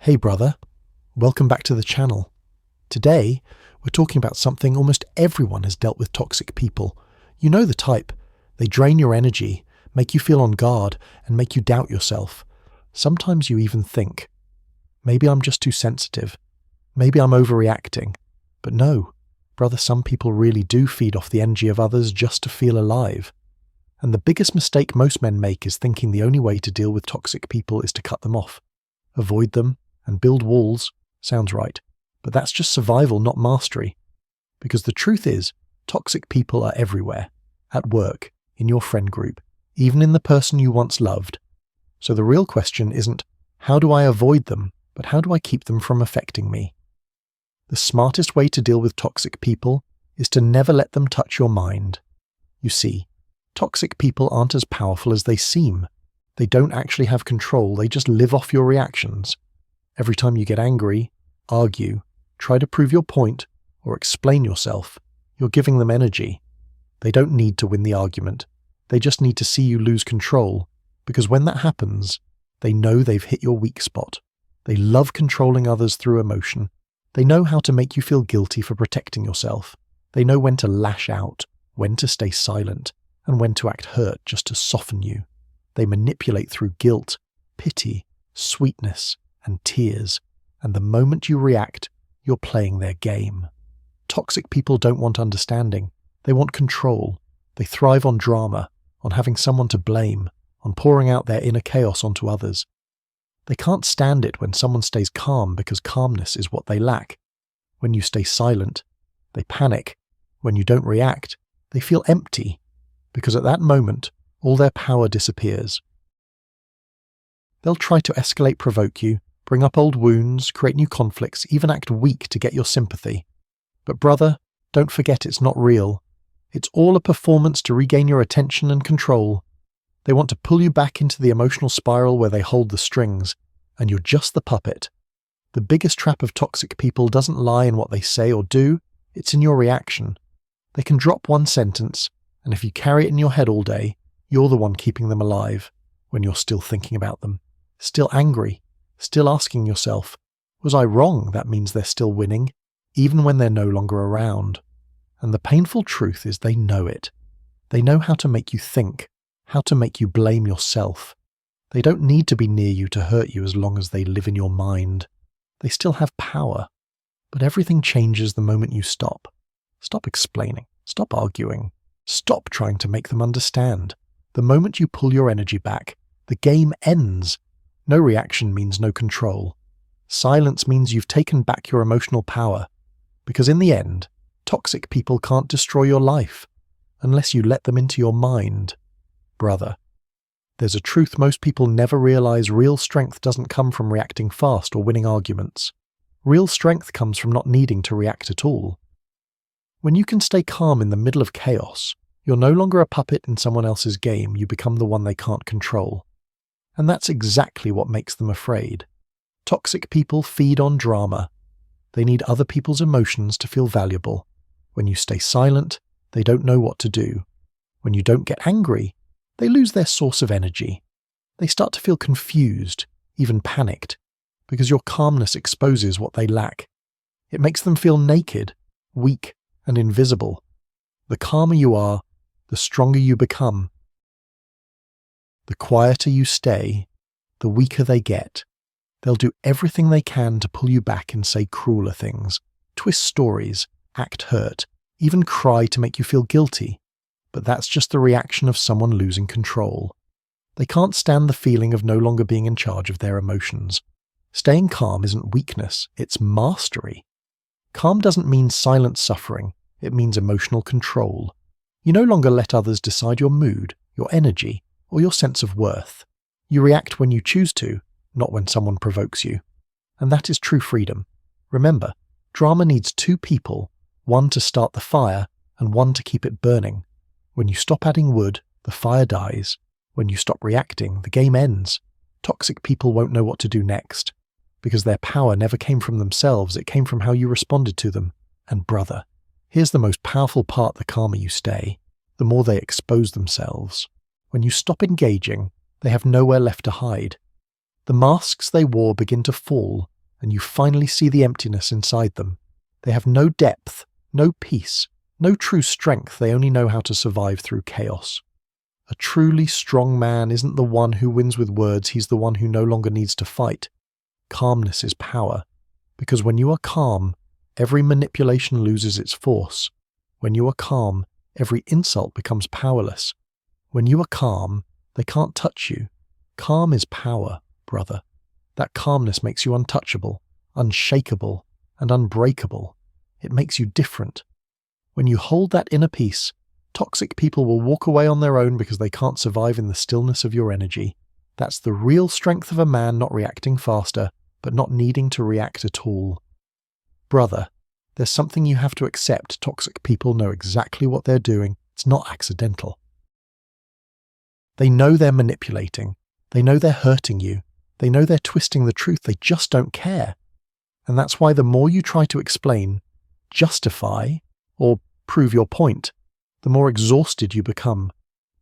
Hey brother, welcome back to the channel. Today, we're talking about something almost everyone has dealt with: toxic people. You know the type. They drain your energy, make you feel on guard, and make you doubt yourself. Sometimes you even think, maybe I'm just too sensitive. Maybe I'm overreacting. But no, brother, some people really do feed off the energy of others just to feel alive. And the biggest mistake most men make is thinking the only way to deal with toxic people is to cut them off. Avoid them and build walls. Sounds right. But that's just survival, not mastery. Because the truth is, toxic people are everywhere. At work, in your friend group, even in the person you once loved. So the real question isn't, how do I avoid them, but how do I keep them from affecting me? The smartest way to deal with toxic people is to never let them touch your mind. You see, toxic people aren't as powerful as they seem. They don't actually have control, they just live off your reactions. Every time you get angry, argue, try to prove your point, or explain yourself, you're giving them energy. They don't need to win the argument. They just need to see you lose control, because when that happens, they know they've hit your weak spot. They love controlling others through emotion. They know how to make you feel guilty for protecting yourself. They know when to lash out, when to stay silent, and when to act hurt just to soften you. They manipulate through guilt, pity, sweetness, and tears, and the moment you react, you're playing their game. Toxic people don't want understanding. They want control. They thrive on drama, on having someone to blame, on pouring out their inner chaos onto others. They can't stand it when someone stays calm because calmness is what they lack. When you stay silent, they panic. When you don't react, they feel empty, because at that moment, all their power disappears. They'll try to escalate, provoke you, bring up old wounds, create new conflicts, even act weak to get your sympathy. But brother, don't forget it's not real. It's all a performance to regain your attention and control. They want to pull you back into the emotional spiral where they hold the strings, and you're just the puppet. The biggest trap of toxic people doesn't lie in what they say or do, it's in your reaction. They can drop one sentence, and if you carry it in your head all day, you're the one keeping them alive when you're still thinking about them, still angry, still asking yourself, was I wrong? That means they're still winning, even when they're no longer around. And the painful truth is they know it. They know how to make you think, how to make you blame yourself. They don't need to be near you to hurt you as long as they live in your mind. They still have power. But everything changes the moment you stop. Stop explaining. Stop arguing. Stop trying to make them understand. The moment you pull your energy back, the game ends. No reaction means no control. Silence means you've taken back your emotional power. Because in the end, toxic people can't destroy your life unless you let them into your mind. Brother, there's a truth most people never realize: real strength doesn't come from reacting fast or winning arguments. Real strength comes from not needing to react at all. When you can stay calm in the middle of chaos, you're no longer a puppet in someone else's game, you become the one they can't control. And that's exactly what makes them afraid. Toxic people feed on drama. They need other people's emotions to feel valuable. When you stay silent, they don't know what to do. When you don't get angry, they lose their source of energy. They start to feel confused, even panicked, because your calmness exposes what they lack. It makes them feel naked, weak, and invisible. The calmer you are, the stronger you become. The quieter you stay, the weaker they get. They'll do everything they can to pull you back and say crueler things, twist stories, act hurt, even cry to make you feel guilty. But that's just the reaction of someone losing control. They can't stand the feeling of no longer being in charge of their emotions. Staying calm isn't weakness, it's mastery. Calm doesn't mean silent suffering, it means emotional control. You no longer let others decide your mood, your energy, or your sense of worth. You react when you choose to, not when someone provokes you. And that is true freedom. Remember, drama needs two people, one to start the fire and one to keep it burning. When you stop adding wood, the fire dies. When you stop reacting, the game ends. Toxic people won't know what to do next, because their power never came from themselves, it came from how you responded to them. And brother, here's the most powerful part: the calmer you stay, the more they expose themselves. When you stop engaging, they have nowhere left to hide. The masks they wore begin to fall, and you finally see the emptiness inside them. They have no depth, no peace, no true strength. They only know how to survive through chaos. A truly strong man isn't the one who wins with words, he's the one who no longer needs to fight. Calmness is power, because when you are calm, every manipulation loses its force. When you are calm, every insult becomes powerless. When you are calm, they can't touch you. Calm is power, brother. That calmness makes you untouchable, unshakable, and unbreakable. It makes you different. When you hold that inner peace, toxic people will walk away on their own because they can't survive in the stillness of your energy. That's the real strength of a man, not reacting faster, but not needing to react at all. Brother, there's something you have to accept. Toxic people know exactly what they're doing. It's not accidental. They know they're manipulating. They know they're hurting you. They know they're twisting the truth. They just don't care. And that's why the more you try to explain, justify, or prove your point, the more exhausted you become,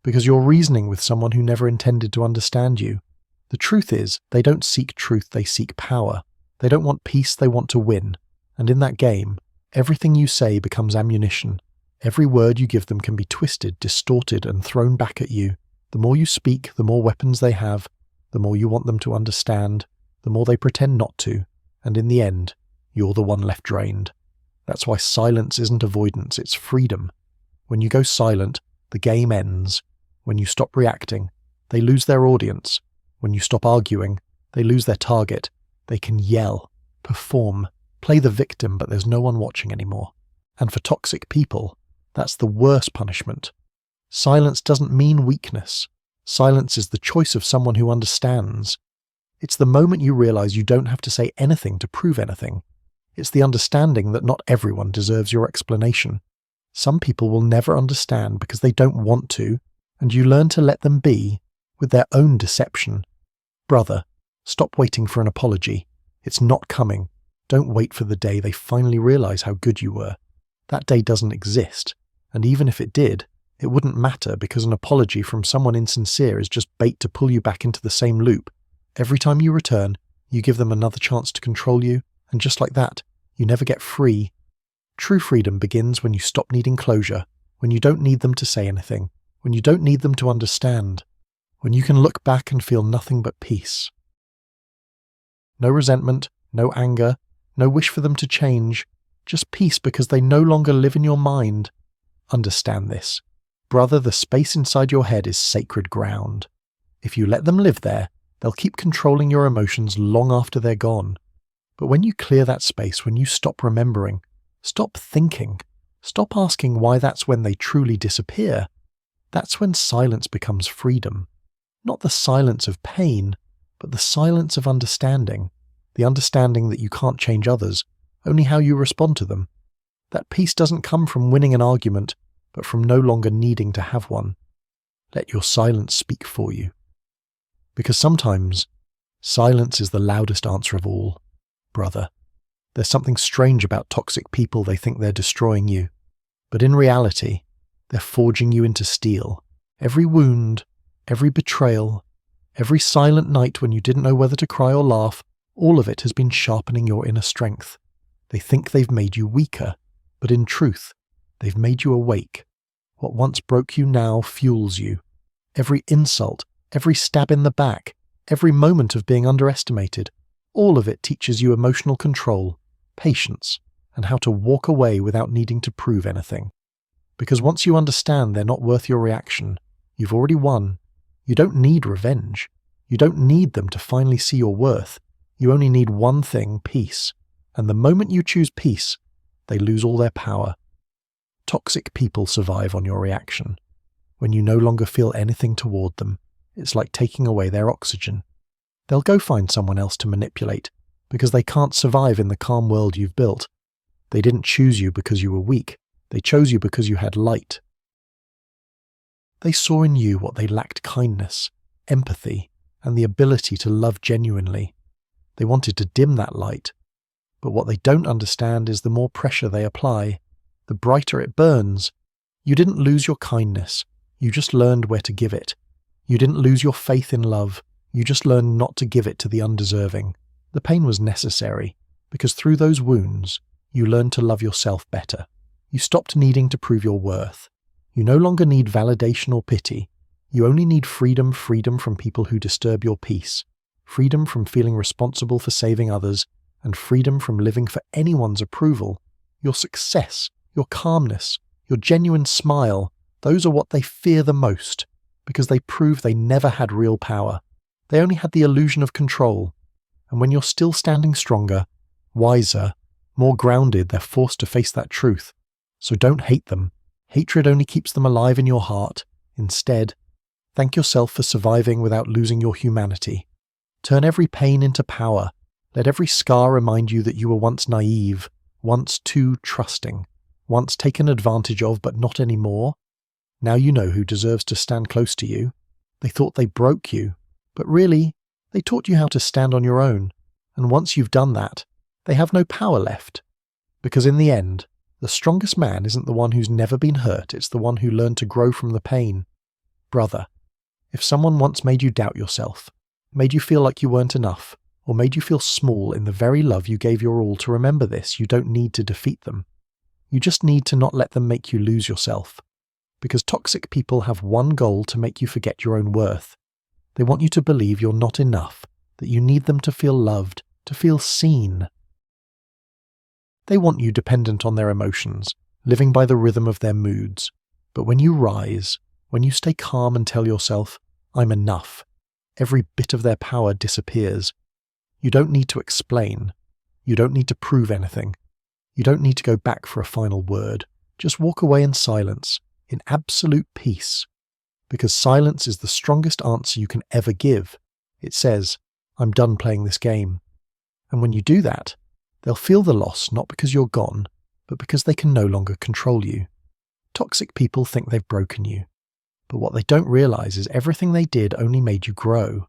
because you're reasoning with someone who never intended to understand you. The truth is, they don't seek truth, they seek power. They don't want peace, they want to win. And in that game, everything you say becomes ammunition. Every word you give them can be twisted, distorted, and thrown back at you. The more you speak, the more weapons they have. The more you want them to understand, the more they pretend not to. And in the end, you're the one left drained. That's why silence isn't avoidance, it's freedom. When you go silent, the game ends. When you stop reacting, they lose their audience. When you stop arguing, they lose their target. They can yell, perform, play the victim, but there's no one watching anymore. And for toxic people, that's the worst punishment. Silence doesn't mean weakness. Silence is the choice of someone who understands. It's the moment you realize you don't have to say anything to prove anything. It's the understanding that not everyone deserves your explanation. Some people will never understand because they don't want to, and you learn to let them be with their own deception. Brother, stop waiting for an apology. It's not coming. Don't wait for the day they finally realize how good you were. That day doesn't exist, and even if it did, it wouldn't matter because an apology from someone insincere is just bait to pull you back into the same loop. Every time you return, you give them another chance to control you, and just like that, you never get free. True freedom begins when you stop needing closure, when you don't need them to say anything, when you don't need them to understand, when you can look back and feel nothing but peace. No resentment, no anger, no wish for them to change, just peace because they no longer live in your mind. Understand this. Brother, the space inside your head is sacred ground. If you let them live there, they'll keep controlling your emotions long after they're gone. But when you clear that space, when you stop remembering, stop thinking, stop asking why that's when they truly disappear, that's when silence becomes freedom. Not the silence of pain, but the silence of understanding. The understanding that you can't change others, only how you respond to them. That peace doesn't come from winning an argument, but from no longer needing to have one. Let your silence speak for you. Because sometimes, silence is the loudest answer of all. Brother, there's something strange about toxic people. They think they're destroying you. But in reality, they're forging you into steel. Every wound, every betrayal, every silent night when you didn't know whether to cry or laugh, all of it has been sharpening your inner strength. They think they've made you weaker, but in truth, they've made you awake. What once broke you now fuels you. Every insult, every stab in the back, every moment of being underestimated, all of it teaches you emotional control, patience, and how to walk away without needing to prove anything. Because once you understand they're not worth your reaction, you've already won. You don't need revenge. You don't need them to finally see your worth. You only need one thing, peace. And the moment you choose peace, they lose all their power. Toxic people survive on your reaction. When you no longer feel anything toward them, it's like taking away their oxygen. They'll go find someone else to manipulate, because they can't survive in the calm world you've built. They didn't choose you because you were weak. They chose you because you had light. They saw in you what they lacked: kindness, empathy, and the ability to love genuinely. They wanted to dim that light. But what they don't understand is the more pressure they apply, the brighter it burns. You didn't lose your kindness. You just learned where to give it. You didn't lose your faith in love. You just learned not to give it to the undeserving. The pain was necessary, because through those wounds, you learned to love yourself better. You stopped needing to prove your worth. You no longer need validation or pity. You only need freedom from people who disturb your peace, freedom from feeling responsible for saving others, and freedom from living for anyone's approval. Your success, your calmness, your genuine smile, those are what they fear the most, because they prove they never had real power. They only had the illusion of control. And when you're still standing stronger, wiser, more grounded, they're forced to face that truth. So don't hate them. Hatred only keeps them alive in your heart. Instead, thank yourself for surviving without losing your humanity. Turn every pain into power. Let every scar remind you that you were once naive, once too trusting, once taken advantage of but not anymore. Now you know who deserves to stand close to you. They thought they broke you, but really, they taught you how to stand on your own. And once you've done that, they have no power left. Because in the end, the strongest man isn't the one who's never been hurt, it's the one who learned to grow from the pain. Brother, if someone once made you doubt yourself, made you feel like you weren't enough, or made you feel small in the very love you gave your all, to remember this, you don't need to defeat them. You just need to not let them make you lose yourself. Because toxic people have one goal: to make you forget your own worth. They want you to believe you're not enough, that you need them to feel loved, to feel seen. They want you dependent on their emotions, living by the rhythm of their moods. But when you rise, when you stay calm and tell yourself, I'm enough, every bit of their power disappears. You don't need to explain. You don't need to prove anything. You don't need to go back for a final word. Just walk away in silence, in absolute peace. Because silence is the strongest answer you can ever give. It says, I'm done playing this game. And when you do that, they'll feel the loss not because you're gone, but because they can no longer control you. Toxic people think they've broken you. But what they don't realize is everything they did only made you grow.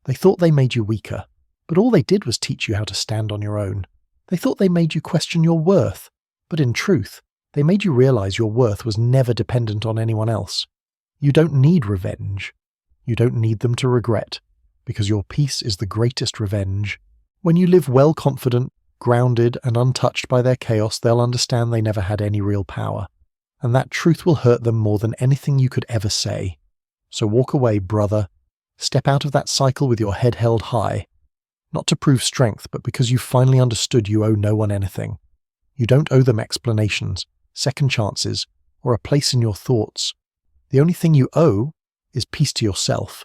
They thought they made you weaker, but all they did was teach you how to stand on your own. They thought they made you question your worth, but in truth, they made you realize your worth was never dependent on anyone else. You don't need revenge. You don't need them to regret, because your peace is the greatest revenge. When you live well confident, grounded, and untouched by their chaos, they'll understand they never had any real power. And that truth will hurt them more than anything you could ever say. So walk away, brother. Step out of that cycle with your head held high. Not to prove strength, but because you've finally understood you owe no one anything. You don't owe them explanations, second chances, or a place in your thoughts. The only thing you owe is peace to yourself.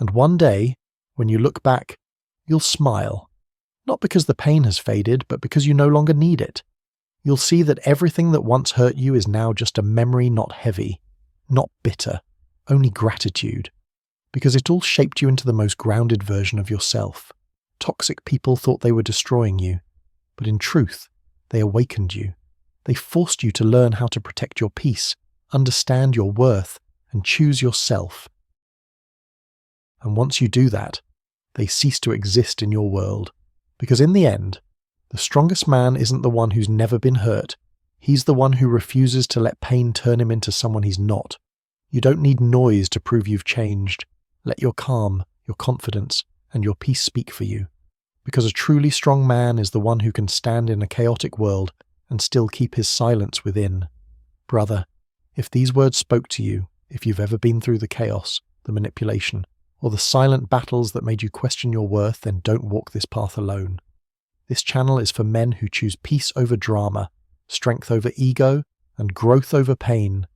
And one day, when you look back, you'll smile. Not because the pain has faded, but because you no longer need it. You'll see that everything that once hurt you is now just a memory, not heavy, not bitter, only gratitude. Because it all shaped you into the most grounded version of yourself. Toxic people thought they were destroying you, but in truth, they awakened you. They forced you to learn how to protect your peace, understand your worth, and choose yourself. And once you do that, they cease to exist in your world. Because in the end, the strongest man isn't the one who's never been hurt. He's the one who refuses to let pain turn him into someone he's not. You don't need noise to prove you've changed. Let your calm, your confidence, and your peace speak for you. Because a truly strong man is the one who can stand in a chaotic world and still keep his silence within. Brother, if these words spoke to you, if you've ever been through the chaos, the manipulation, or the silent battles that made you question your worth, then don't walk this path alone. This channel is for men who choose peace over drama, strength over ego, and growth over pain.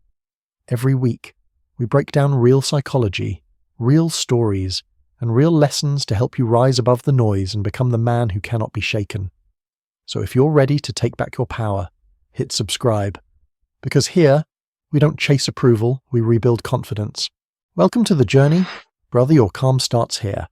Every week, we break down real psychology, real stories, and real lessons to help you rise above the noise and become the man who cannot be shaken. So if you're ready to take back your power, hit subscribe. Because here, we don't chase approval, we rebuild confidence. Welcome to the journey. Brother, your calm starts here.